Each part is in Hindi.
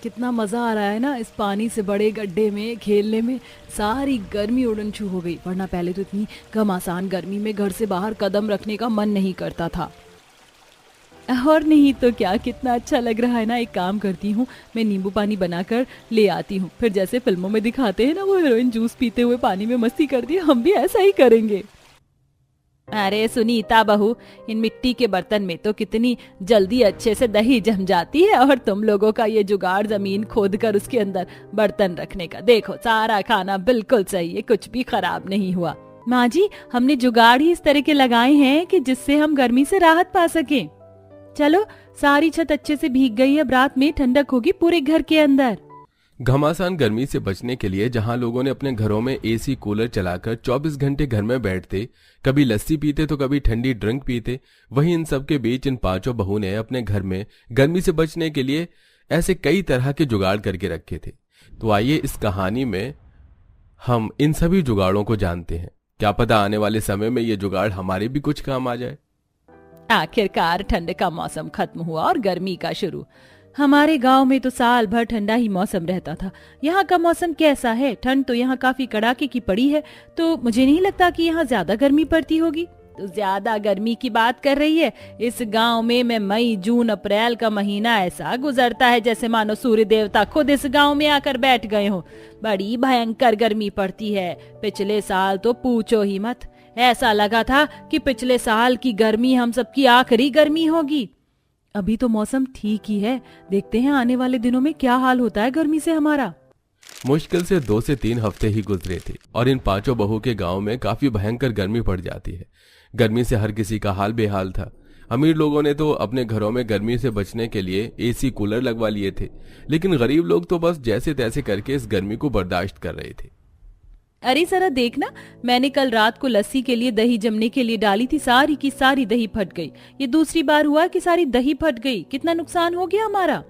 कितना मजा आ रहा है ना इस पानी से बड़े गड्ढे में खेलने में। सारी गर्मी उड़न छू हो गई, वरना पहले तो इतनी घमासान गर्मी में घर से बाहर कदम रखने का मन नहीं करता था। और नहीं तो क्या, कितना अच्छा लग रहा है ना। एक काम करती हूँ, मैं नींबू पानी बनाकर ले आती हूँ, फिर जैसे फिल्मों में दिखाते हैं ना वो हीरोइन जूस पीते हुए पानी में मस्ती करती है, हम भी ऐसा ही करेंगे। अरे सुनीता बहू, इन मिट्टी के बर्तन में तो कितनी जल्दी अच्छे से दही जम जाती है, और तुम लोगों का ये जुगाड़ जमीन खोद कर उसके अंदर बर्तन रखने का, देखो सारा खाना बिल्कुल सही है, कुछ भी खराब नहीं हुआ। माँ जी, हमने जुगाड़ ही इस तरह के लगाए हैं कि जिससे हम गर्मी से राहत पा सकें। चलो, सारी छत अच्छे से भीग गई, अब रात में ठंडक होगी पूरे घर के अंदर। घमासान गर्मी से बचने के लिए जहां लोगों ने अपने घरों में एसी कूलर चलाकर 24 घंटे घर में बैठते, कभी लस्सी पीते तो कभी ठंडी ड्रिंक पीते, वहीं इन सब के बीच इन पांचों बहू ने अपने घर में गर्मी से बचने के लिए ऐसे कई तरह के जुगाड़ करके रखे थे। तो आइए इस कहानी में हम इन सभी जुगाड़ों को जानते हैं। क्या पता आने वाले समय में ये जुगाड़ हमारे भी कुछ काम आ जाए। आखिरकार ठंड का मौसम खत्म हुआ और गर्मी का शुरू। हमारे गांव में तो साल भर ठंडा ही मौसम रहता था। यहाँ का मौसम कैसा है? ठंड तो यहाँ काफी कड़ाके की पड़ी है, तो मुझे नहीं लगता कि यहाँ ज्यादा गर्मी पड़ती होगी। तो ज्यादा गर्मी की बात कर रही है? इस गांव में मैं मई जून अप्रैल का महीना ऐसा गुजरता है जैसे मानो सूर्य देवता खुद इस गांव में आकर बैठ गए हो। बड़ी भयंकर गर्मी पड़ती है। पिछले साल तो पूछो ही मत, ऐसा लगा था कि पिछले साल की गर्मी हम सबकी आखिरी गर्मी होगी। अभी तो मौसम ठीक ही है, देखते हैं आने वाले दिनों में क्या हाल होता है गर्मी से हमारा। मुश्किल से 2 से 3 हफ्ते ही गुजरे थे और इन पांचों बहू के गांव में काफी भयंकर गर्मी पड़ जाती है। गर्मी से हर किसी का हाल बेहाल था। अमीर लोगों ने तो अपने घरों में गर्मी से बचने के लिए एसी कूलर लगवा लिए थे, लेकिन गरीब लोग तो बस जैसे तैसे करके इस गर्मी को बर्दाश्त कर रहे थे। अरे जरा देखना, मैंने कल रात को लस्सी के लिए दही जमने के लिए डाली थी, सारी की सारी दही फट गई। ये दूसरी बार हुआ कि सारी दही फट गई। कितना नुकसान हो गया हमारा।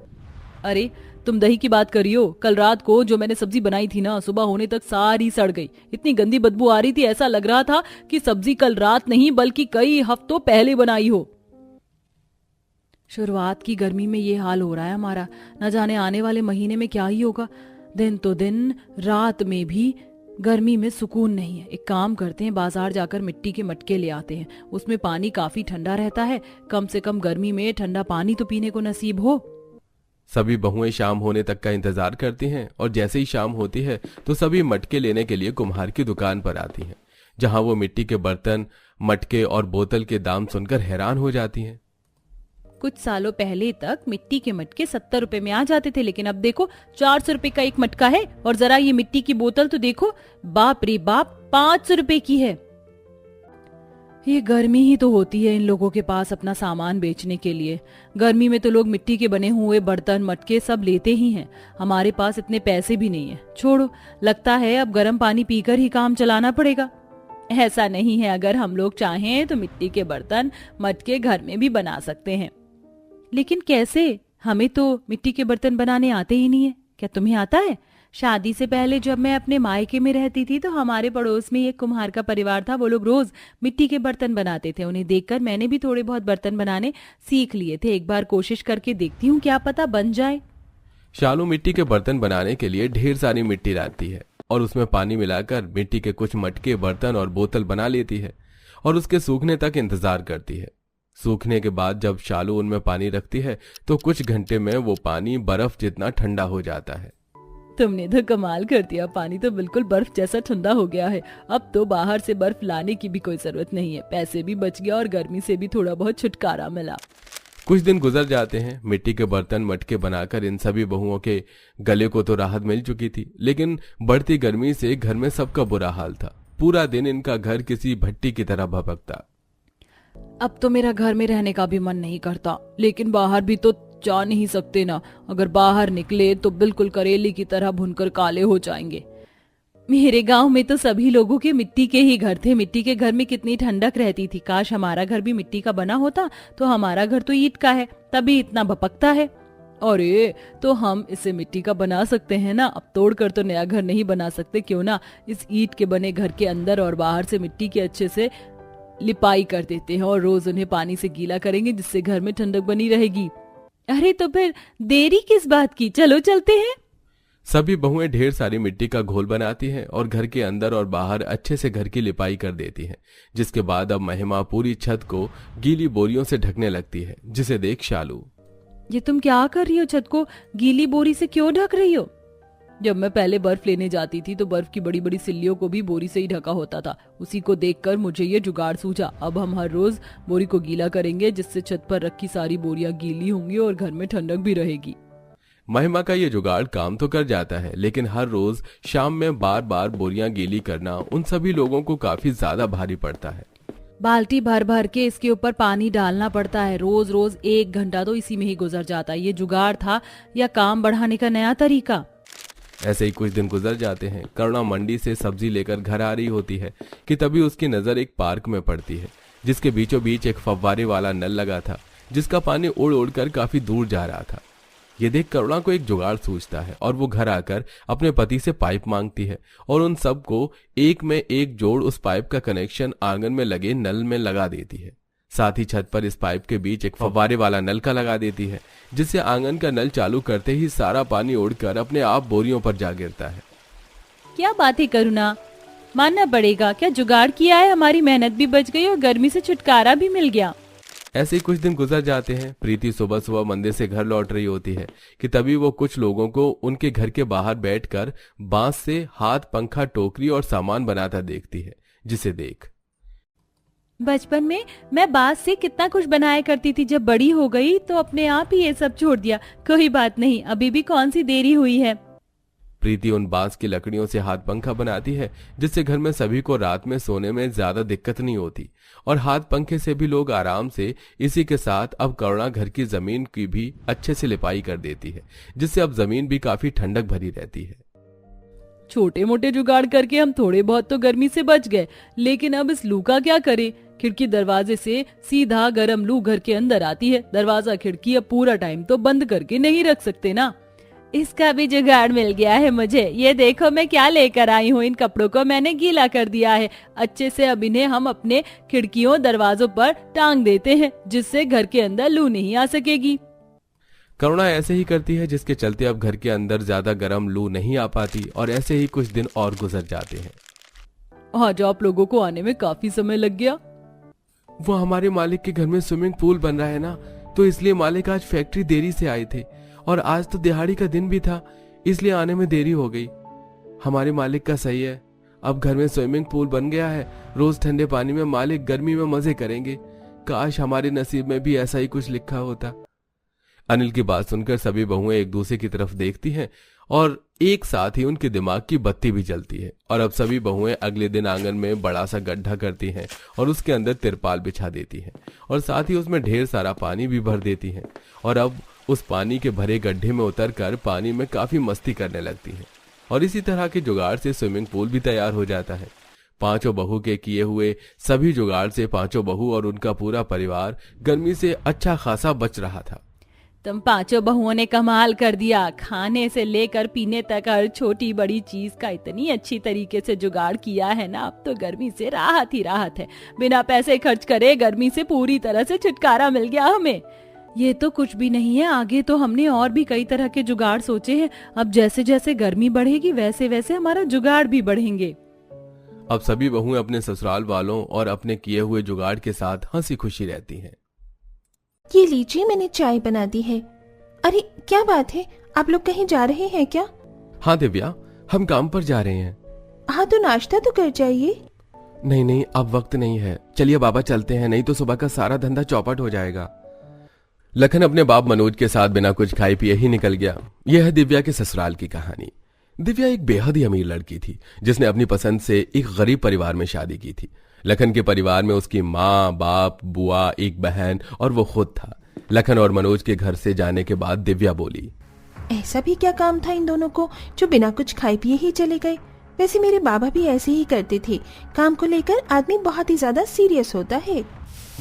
अरे तुम दही की बात करियो, कल रात को जो मैंने सब्जी बनाई थी ना, सुबह होने तक सारी सड़ गई। इतनी गंदी बदबू आ रही थी, ऐसा लग रहा था कि सब्जी कल रात नहीं बल्कि कई हफ्तों पहले बनाई हो। शुरुआत की गर्मी में ये हाल हो रहा है हमारा, न जाने आने वाले महीने में क्या ही होगा। दिन तो दिन, रात में भी गर्मी में सुकून नहीं है। एक काम करते हैं, बाजार जाकर मिट्टी के मटके ले आते हैं, उसमें पानी काफी ठंडा रहता है। कम से कम गर्मी में ठंडा पानी तो पीने को नसीब हो। सभी बहुएं शाम होने तक का इंतजार करती हैं और जैसे ही शाम होती है तो सभी मटके लेने के लिए कुम्हार की दुकान पर आती हैं, जहां वो मिट्टी के बर्तन, मटके और बोतल के दाम सुनकर हैरान हो जाती हैं। कुछ सालों पहले तक मिट्टी के मटके 70 रुपए में आ जाते थे, लेकिन अब देखो 400 रुपए का एक मटका है। और जरा ये मिट्टी की बोतल तो देखो, बाप रे बाप, 500 रुपए की है। ये गर्मी ही तो होती है इन लोगों के पास अपना सामान बेचने के लिए। गर्मी में तो लोग मिट्टी के बने हुए बर्तन मटके सब लेते ही हैं। हमारे पास इतने पैसे भी नहीं है। छोड़ो, लगता है अब गर्म पानी पीकर ही काम चलाना पड़ेगा। ऐसा नहीं है, अगर हम लोग चाहें तो मिट्टी के बर्तन मटके घर में भी बना सकते हैं। लेकिन कैसे? हमें तो मिट्टी के बर्तन बनाने आते ही नहीं है। क्या तुम्हें आता है? शादी से पहले जब मैं अपने मायके में रहती थी तो हमारे पड़ोस में एक कुम्हार का परिवार था। वो लोग रोज मिट्टी के बर्तन बनाते थे। उन्हें देखकर मैंने भी थोड़े बहुत बर्तन बनाने सीख लिए थे। एक बार कोशिश करके देखती हूँ, क्या पता बन जाए। शालू मिट्टी के बर्तन बनाने के लिए ढेर सारी मिट्टी लाती है और उसमें पानी मिलाकर मिट्टी के कुछ मटके, बर्तन और बोतल बना लेती है और उसके सूखने तक इंतजार करती है। सूखने के बाद जब शालू उनमें पानी रखती है तो कुछ घंटे में वो पानी बर्फ जितना ठंडा हो जाता है। तुमने तो कमाल कर दिया, पानी तो बिल्कुल बर्फ जैसा ठंडा हो गया है। अब तो बाहर से बर्फ लाने की भी कोई जरूरत नहीं है। पैसे भी बच गया और गर्मी से भी थोड़ा बहुत छुटकारा मिला। कुछ दिन गुजर जाते हैं। मिट्टी के बर्तन मटके बनाकर इन सभी बहुओं के गले को तो राहत मिल चुकी थी, लेकिन बढ़ती गर्मी से घर में सबका बुरा हाल था। पूरा दिन इनका घर किसी भट्टी की तरह भभकता। अब तो मेरा घर में रहने का भी मन नहीं करता, लेकिन बाहर भी तो जा नहीं सकते ना। अगर बाहर निकले तो बिल्कुल करेले की तरह भुनकर काले हो जाएंगे। मेरे गांव में तो सभी लोगों के मिट्टी के ही घर थे। मिट्टी के घर में कितनी ठंडक रहती थी। काश हमारा घर भी मिट्टी का बना होता। तो हमारा घर तो ईंट का है, तभी इतना भपकता है। और ये तो हम इसे मिट्टी का बना सकते हैं ना। अब तोड़कर तो नया घर नहीं बना सकते, क्यों ना इस ईंट के बने घर के अंदर और बाहर से मिट्टी के अच्छे से लिपाई कर देते हैं और रोज उन्हें पानी से गीला करेंगे, जिससे घर में ठंडक बनी रहेगी। अरे तो फिर देरी किस बात की, चलो चलते हैं। सभी बहुएं ढेर सारी मिट्टी का घोल बनाती हैं और घर के अंदर और बाहर अच्छे से घर की लिपाई कर देती हैं, जिसके बाद अब महिमा पूरी छत को गीली बोरियों से ढकने लगती है, जिसे देख शालू। ये तुम क्या कर रही हो? छत को गीली बोरी से क्यों ढक रही हो? जब मैं पहले बर्फ लेने जाती थी तो बर्फ की बड़ी बड़ी सिल्लियों को भी बोरी से ही ढका होता था। उसी को देखकर मुझे ये जुगाड़ सूझा। अब हम हर रोज बोरी को गीला करेंगे, जिससे छत पर रखी सारी बोरियां गीली होंगी और घर में ठंडक भी रहेगी। महिमा का ये जुगाड़ काम तो कर जाता है, लेकिन हर रोज शाम में बार बार बोरियां गीली करना उन सभी लोगों को काफी ज्यादा भारी पड़ता है। बाल्टी भर भर के इसके ऊपर पानी डालना पड़ता है। रोज रोज 1 घंटा तो इसी में ही गुजर जाता है। ये जुगाड़ था या काम बढ़ाने का नया तरीका? ऐसे ही कुछ दिन गुजर जाते हैं। करुणा मंडी से सब्जी लेकर घर आ रही होती है कि तभी उसकी नजर एक पार्क में पड़ती है, जिसके बीचों बीच एक फव्वारे वाला नल लगा था, जिसका पानी उड़ उड़ कर काफी दूर जा रहा था। ये देख करुणा को एक जुगाड़ सूझता है और वो घर आकर अपने पति से पाइप मांगती है और उन सबको एक में एक जोड़ उस पाइप का कनेक्शन आंगन में लगे नल में लगा देती है। साथ ही छत पर इस पाइप के बीच एक फव्वारे वाला नल का लगा देती है, जिससे आंगन का नल चालू करते ही सारा पानी उड़कर अपने आप बोरियों पर जा गिरता है। क्या बात है करुणा, मानना पड़ेगा, क्या जुगाड़ किया है। हमारी मेहनत भी बच गई और गर्मी से छुटकारा भी मिल गया। ऐसे ही कुछ दिन गुजर जाते हैं। प्रीति सुबह सुबह मंदिर से घर लौट रही होती है कि तभी वो कुछ लोगों को उनके घर के बाहर बैठकर बांस से हाथ, पंखा, टोकरी और सामान बनाता देखती है, जिसे देख। बचपन में मैं बांस से कितना कुछ बनाया करती थी, जब बड़ी हो गई तो अपने आप ही ये सब छोड़ दिया। कोई बात नहीं, अभी भी कौन सी देरी हुई है। प्रीति उन बांस की लकड़ियों से हाथ पंखा बनाती है, जिससे घर में सभी को रात में सोने में ज्यादा दिक्कत नहीं होती और हाथ पंखे से भी लोग आराम से। इसी के साथ अब करुणा घर की जमीन की भी अच्छे से लिपाई कर देती है, जिससे अब जमीन भी काफी ठंडक भरी रहती है। छोटे मोटे जुगाड़ करके हम थोड़े बहुत तो गर्मी से बच गए, लेकिन अब इस लू का क्या करें। खिड़की दरवाजे से सीधा गर्म लू घर के अंदर आती है। दरवाजा खिड़की अब पूरा टाइम तो बंद करके नहीं रख सकते ना। इसका भी जुगाड़ मिल गया है मुझे। ये देखो मैं क्या लेकर आई हूँ। इन कपड़ों को मैंने गीला कर दिया है अच्छे से। अब इन्हें हम अपने खिड़कियों दरवाजों पर टांग देते हैं, जिससे घर के अंदर लू नहीं आ सकेगी। करुणा ऐसे ही करती है, जिसके चलते अब घर के अंदर ज्यादा गर्म लू नहीं आ पाती और ऐसे ही कुछ दिन और गुजर जाते हैं। आज आप लोगों को आने में काफी समय लग गया। वो हमारे मालिक के घर में स्विमिंग पूल बन रहा है ना, तो इसलिए मालिक आज फैक्ट्री देरी से आए थे और आज तो दिहाड़ी का दिन भी था, इसलिए आने में देरी हो गई। हमारे मालिक का सही है, अब घर में स्विमिंग पूल बन गया है। रोज ठंडे पानी में मालिक गर्मी में मजे करेंगे। काश हमारे नसीब में भी ऐसा ही कुछ लिखा होता। अनिल की बात सुनकर सभी बहुएं एक दूसरे की तरफ देखती हैं और एक साथ ही उनके दिमाग की बत्ती भी जलती है। और अब सभी बहुएं अगले दिन आंगन में बड़ा सा गड्ढा करती हैं और उसके अंदर तिरपाल बिछा देती हैं और साथ ही उसमें ढेर सारा पानी भी भर देती हैं और अब उस पानी के भरे गड्ढे में उतरकर पानी में काफी मस्ती करने लगती हैं। और इसी तरह के जुगाड़ से स्विमिंग पूल भी तैयार हो जाता है। पांचों बहू के किए हुए सभी जुगाड़ से पांचों बहू और उनका पूरा परिवार गर्मी से अच्छा खासा बच रहा था। तुम पांचों बहुओं ने कमाल कर दिया। खाने से लेकर पीने तक हर छोटी बड़ी चीज का इतनी अच्छी तरीके से जुगाड़ किया है ना। अब तो गर्मी से राहत ही राहत है। बिना पैसे खर्च करे गर्मी से पूरी तरह से छुटकारा मिल गया हमें। ये तो कुछ भी नहीं है, आगे तो हमने और भी कई तरह के जुगाड़ सोचे हैं। अब जैसे जैसे गर्मी बढ़ेगी वैसे वैसे हमारा जुगाड़ भी बढ़ेंगे। अब सभी बहुएं अपने ससुराल वालों और अपने किए हुए जुगाड़ के साथ हंसी खुशी रहती हैं। ये लीजिए, मैंने चाय बना दी है। अरे क्या बात है, आप लोग कहीं जा रहे हैं क्या? हाँ दिव्या, हम काम पर जा रहे हैं। हाँ तो नाश्ता तो कर जाइए। नहीं नहीं, अब वक्त नहीं है। चलिए बाबा चलते हैं, नहीं तो सुबह का सारा धंधा चौपट हो जाएगा। लखन अपने बाप मनोज के साथ बिना कुछ खाए पिए ही निकल गया। यह है दिव्या के ससुराल की कहानी। दिव्या एक बेहद ही अमीर लड़की थी, जिसने अपनी पसंद से एक गरीब परिवार में शादी की थी। लखन के परिवार में उसकी माँ, बाप, बुआ, एक बहन और वो खुद था। लखन और मनोज के घर से जाने के बाद दिव्या बोली, ऐसा भी क्या काम था इन दोनों को जो बिना कुछ खाए पिए ही चले गए? वैसे मेरे बाबा भी ऐसे ही करते थे। काम को लेकर आदमी बहुत ही ज्यादा सीरियस होता है।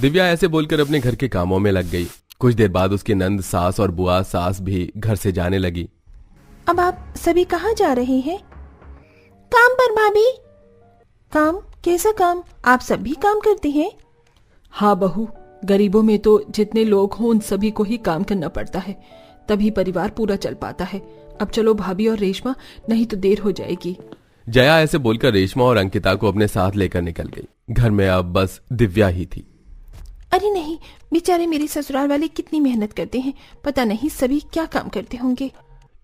दिव्या ऐसे बोलकर अपने घर के कामों में लग गई। कुछ देर बाद उसकी नंद सास और बुआ सास भी घर से जाने लगी। अब आप सभी कहाँ जा रहे हैं? काम पर भाभी। काम? कैसा काम? आप सब भी काम करते हैं? हाँ बहू, गरीबों में तो जितने लोग हों उन सभी को ही काम करना पड़ता है, तभी परिवार पूरा चल पाता है। अब चलो भाभी और रेशमा, नहीं तो देर हो जाएगी। जया ऐसे बोलकर रेशमा और अंकिता को अपने साथ लेकर निकल गई। घर में अब बस दिव्या ही थी। अरे नहीं, बेचारे मेरे ससुराल वाले कितनी मेहनत करते हैं, पता नहीं सभी क्या काम करते होंगे।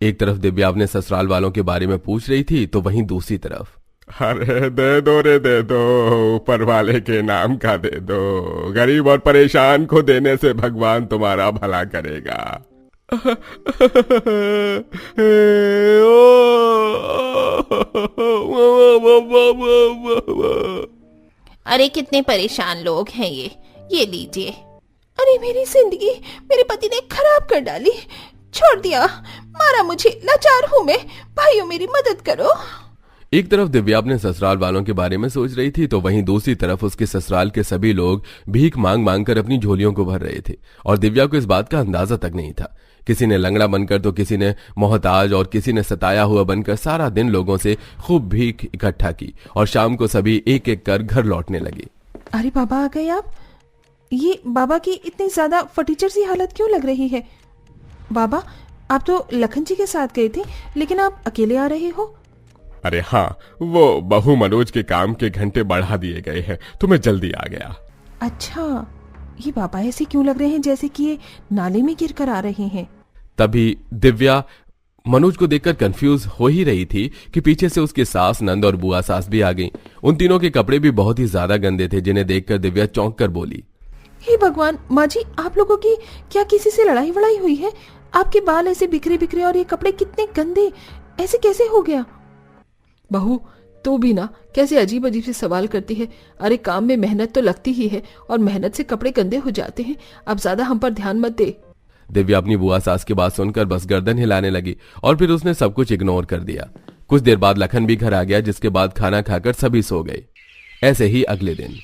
एक तरफ दिव्या अपने ससुराल वालों के बारे में पूछ रही थी तो वहीं दूसरी तरफ, अरे दे दो रे दे दो, ऊपर वाले के नाम का दे दो, गरीब और परेशान को देने से भगवान तुम्हारा भला करेगा। अरे कितने परेशान लोग हैं ये लीजिए। अरे मेरी जिंदगी मेरे पति ने खराब कर डाली, छोड़ दिया, मारा मुझे, लाचार हूँ मैं, भाइयों मेरी मदद करो। एक तरफ दिव्या अपने ससुराल वालों के बारे में सोच रही थी तो वहीं दूसरी तरफ उसके ससुराल के सभी लोग भीख मांग मांग कर अपनी झोलियों को भर रहे थे और दिव्या को इस बात का अंदाजा तक नहीं था। किसी ने लंगड़ा बनकर तो किसी ने मोहताज और किसी ने सताया हुआ बनकर सारा दिन लोगों से खूब भीख इकट्ठा की और शाम को सभी एक एक कर घर लौटने लगे। अरे बाबा आ गए आप? ये बाबा की इतनी ज्यादा फटीचर सी हालत क्यों लग रही है? बाबा आप तो लखन जी के साथ गए थे, लेकिन आप अकेले आ रहे हो? अरे हाँ, वो बहू मनोज के काम के घंटे बढ़ा दिए गए हैं तो मैं जल्दी आ गया। अच्छा, ये बाबा ऐसे क्यों लग रहे हैं जैसे कि ये नाले में गिर कर आ रहे हैं? तभी दिव्या मनोज को देखकर कंफ्यूज हो ही रही थी कि पीछे से उसकी सास, नंद और बुआ सास भी आ गईं। उन तीनों के कपड़े भी बहुत ही ज्यादा गंदे थे, जिन्हें देखकर दिव्या चौंक कर बोली, हे भगवान, माँ जी आप लोगों की क्या किसी से लड़ाई वड़ाई हुई है? आपके बाल ऐसे बिखरे बिखरे और ये कपड़े कितने गंदे, ऐसे कैसे हो गया? बहू तो भी ना कैसे अजीब अजीब से सवाल करती है। अरे काम में मेहनत तो लगती ही है और मेहनत से कपड़े गंदे हो जाते हैं। अब ज्यादा हम पर ध्यान मत दे। दिव्या अपनी बुआ सास की बात सुनकर बस गर्दन हिलाने लगी और फिर उसने सब कुछ इग्नोर कर दिया। कुछ देर बाद लखन भी घर आ गया, जिसके बाद खाना खाकर सभी सो गए। ऐसे ही अगले दिन,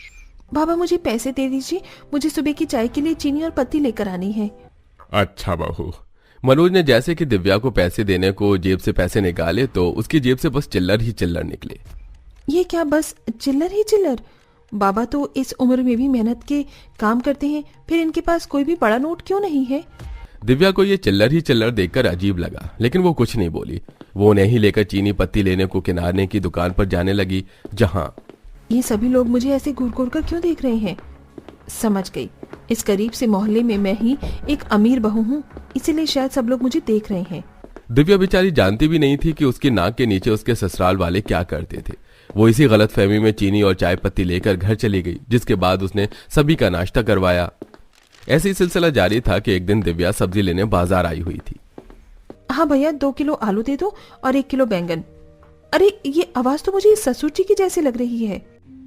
बाबा मुझे पैसे दे दीजिए, मुझे सुबह की चाय के लिए चीनी और पत्ती लेकर आनी है। अच्छा बहू। मनोज ने जैसे कि दिव्या को पैसे देने को जेब से पैसे निकाले तो उसकी जेब से बस चिल्लर ही चिल्लर निकले। ये क्या बस चिल्लर ही चिल्लर? बाबा तो इस उम्र में भी मेहनत के काम करते हैं, फिर इनके पास कोई भी बड़ा नोट क्यों नहीं है? दिव्या को ये चिल्लर ही चिल्लर देखकर अजीब लगा, लेकिन वो कुछ नहीं बोली। वो उन्हें ही लेकर चीनी पत्ती लेने को किनारे की दुकान पर जाने लगी, जहां ये सभी लोग मुझे ऐसे घूर घूर कर क्यों देख रहे हैं? समझ गई, इस करीब से मोहल्ले में मैं ही एक अमीर बहू हूँ, इसीलिए शायद सब लोग मुझे देख रहे हैं। दिव्या बेचारी जानती भी नहीं थी कि उसकी नाक के नीचे उसके ससुराल वाले क्या करते थे। वो इसी गलतफहमी में चीनी और चाय पत्ती लेकर घर चली गई, जिसके बाद उसने सभी का नाश्ता करवाया। ऐसे ही सिलसिला जारी था कि एक दिन दिव्या सब्जी लेने बाजार आई हुई थी। हाँ भैया, 2 किलो आलू दे दो और 1 किलो बैंगन। अरे ये आवाज तो मुझे ससुर जी की जैसे लग रही है।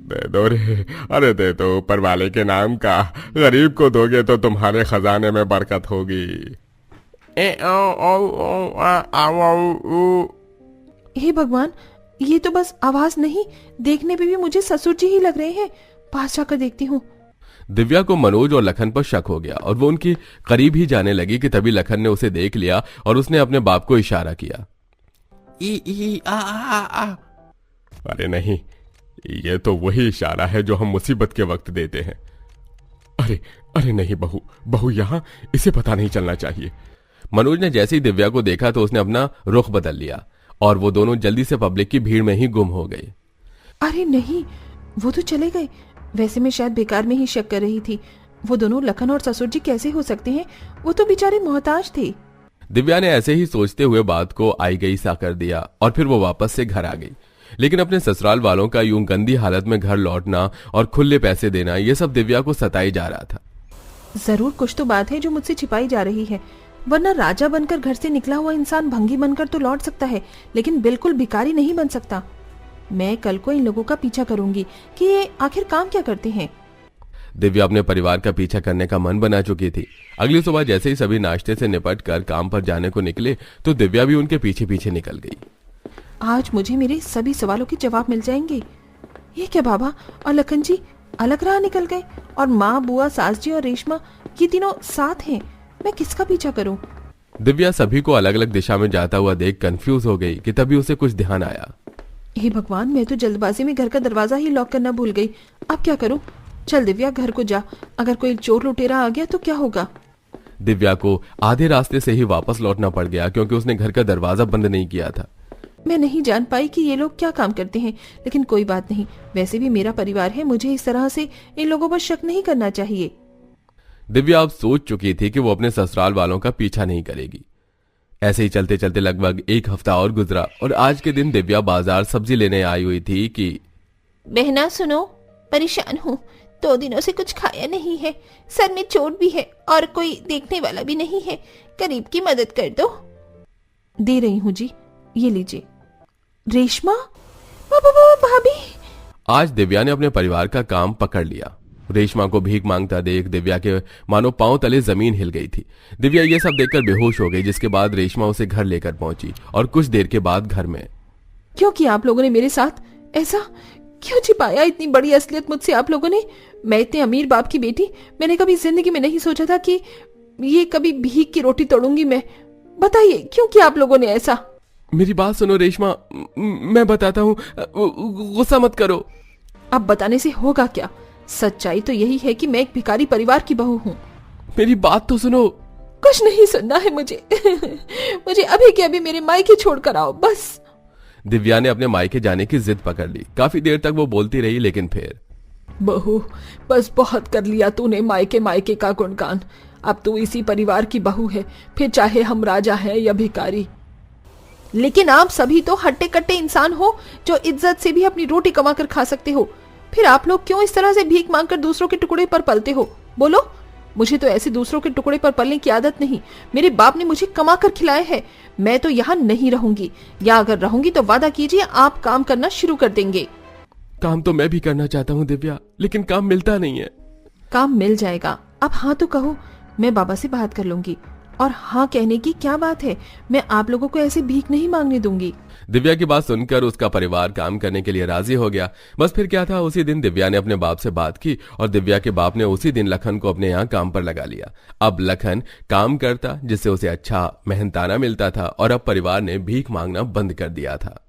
दे दो रे, अरे दे दो, ऊपर वाले के नाम का, गरीब को दोगे तो तुम्हारे खजाने में बरकत होगी। हे भगवान, ये तो बस आवाज नहीं, देखने पे भी मुझे ससुर जी ही लग रहे हैं। पास जाकर देखती हूँ। दिव्या को मनोज और लखन पर शक हो गया और वो उनकी करीब ही जाने लगी कि तभी लखन ने उसे देख लिया और उसने अपने बाप को इशारा किया। अरे नहीं, ये तो वही इशारा है जो हम मुसीबत के वक्त देते हैं। अरे अरे नहीं बहू, बहू यहाँ, इसे पता नहीं चलना चाहिए। मनोज ने जैसे ही दिव्या को देखा तो उसने अपना रुख बदल लिया और वो दोनों जल्दी से पब्लिक की भीड़ में ही गुम हो गए। अरे नहीं, वो तो चले गए। वैसे मैं शायद बेकार में ही शक कर रही थी। वो दोनों लखन और ससुर जी कैसे हो सकते हैं? वो तो बेचारे मोहताज थे। दिव्या ने ऐसे ही सोचते हुए बात को आई गई सा कर दिया और फिर वो वापस से घर आ गई। लेकिन अपने ससुराल वालों का यूं गंदी हालत में घर लौटना और खुले पैसे देना, ये सब दिव्या को सताई जा रहा था। जरूर कुछ तो बात है जो मुझसे छिपाई जा रही है, वरना राजा बनकर घर से निकला हुआ इंसान भंगी बनकर तो लौट सकता है, लेकिन बिल्कुल भिखारी नहीं बन सकता। मैं कल को इन लोगों का पीछा करूंगी कि ये आखिर काम क्या करते हैं। दिव्या अपने परिवार का पीछा करने का मन बना चुकी थी। अगली सुबह जैसे ही सभी नाश्ते से निपट कर काम पर जाने को निकले तो दिव्या भी उनके पीछे पीछे निकल गई। आज मुझे मेरे सभी सवालों के जवाब मिल जाएंगे। ये क्या बाबा और लखन जी अलग राह निकल गए और माँ, बुआ, सास जी और रेशमा ये तीनों साथ हैं। मैं किसका पीछा करूं? दिव्या सभी को अलग अलग दिशा में जाता हुआ देख कंफ्यूज हो गई कि तभी उसे कुछ ध्यान आया। हे भगवान, मैं तो जल्दबाजी में घर का दरवाजा ही लॉक करना भूल गई। अब क्या करूं? चल दिव्या घर को जा, अगर कोई चोर लुटेरा आ गया तो क्या होगा। दिव्या को आधे रास्ते से ही वापस लौटना पड़ गया क्योंकि उसने घर का दरवाजा बंद नहीं किया था। मैं नहीं जान पाई कि ये लोग क्या काम करते हैं, लेकिन कोई बात नहीं, वैसे भी मेरा परिवार है, मुझे इस तरह से इन लोगों पर शक नहीं करना चाहिए। दिव्या अब सोच चुकी थी कि वो अपने ससुराल वालों का पीछा नहीं करेगी। ऐसे ही चलते चलते लगभग एक हफ्ता और गुजरा और आज के दिन दिव्या बाजार सब्जी लेने आई हुई थी कि बहना सुनो, परेशान हूँ, 2 दिनों से कुछ खाया नहीं है, सर में चोट भी है और कोई देखने वाला भी नहीं है, गरीब की मदद कर दो। दे रही हूँ जी, ये लीजिए। रेशमा, भाभी। आज दिव्या ने अपने परिवार का काम पकड़ लिया। रेशमा को भीख मांगता देख दिव्या के मानो पांव तले जमीन हिल गई थी। दिव्या ये सब देखकर बेहोश हो गई, जिसके बाद रेशमा उसे घर लेकर पहुंची और कुछ देर के बाद घर में। क्यों किया आप लोगों ने मेरे साथ ऐसा? क्यों छिपाया इतनी बड़ी असलियत मुझसे आप लोगों ने? मैं इतने अमीर बाप की बेटी, मैंने कभी जिंदगी में नहीं सोचा था कि ये कभी भीख की रोटी तोड़ूंगी मैं। बताइए क्यों किया आप लोगों ने ऐसा? मेरी बात सुनो रेशमा, मैं बताता हूँ, गुस्सा मत करो। अब बताने से होगा क्या? सच्चाई तो यही है कि मैं एक भिखारी परिवार की बहू हूँ। मेरी बात तो सुनो। कुछ नहीं सुनना है मुझे। मुझे अभी के अभी मेरे मायके छोड़कर आओ बस। दिव्या ने अपने मायके जाने की जिद पकड़ ली। काफी देर तक वो बोलती रही, लेकिन फिर बहू, बस बहुत कर लिया तूने मायके मायके का गुणगान। अब तू इसी परिवार की बहू है, फिर चाहे हम राजा हैं या भिखारी। लेकिन आप सभी तो हट्टे कट्टे इंसान हो जो इज्जत से भी अपनी रोटी कमा कर खा सकते हो। फिर आप लोग क्यों इस तरह से भीख मांगकर दूसरों के टुकड़े पर पलते हो? बोलो। मुझे तो ऐसे दूसरों के टुकड़े पर पलने की आदत नहीं। मेरे बाप ने मुझे कमा कर खिलाया है। मैं तो यहाँ नहीं रहूंगी, या अगर रहूंगी तो वादा कीजिए आप काम करना शुरू कर देंगे। काम तो मैं भी करना चाहता हूँ दिव्या, लेकिन काम मिलता नहीं है। काम मिल जाएगा। अब हाँ तो कहो, मैं बाबा से बात कर लूंगी। और हाँ कहने की क्या बात है, मैं आप लोगों को ऐसे भीख नहीं मांगने दूंगी। दिव्या की बात सुनकर उसका परिवार काम करने के लिए राजी हो गया। बस फिर क्या था, उसी दिन दिव्या ने अपने बाप से बात की और दिव्या के बाप ने उसी दिन लखन को अपने यहाँ काम पर लगा लिया। अब लखन काम करता, जिससे उसे अच्छा मेहनताना मिलता था और अब परिवार ने भीख मांगना बंद कर दिया था।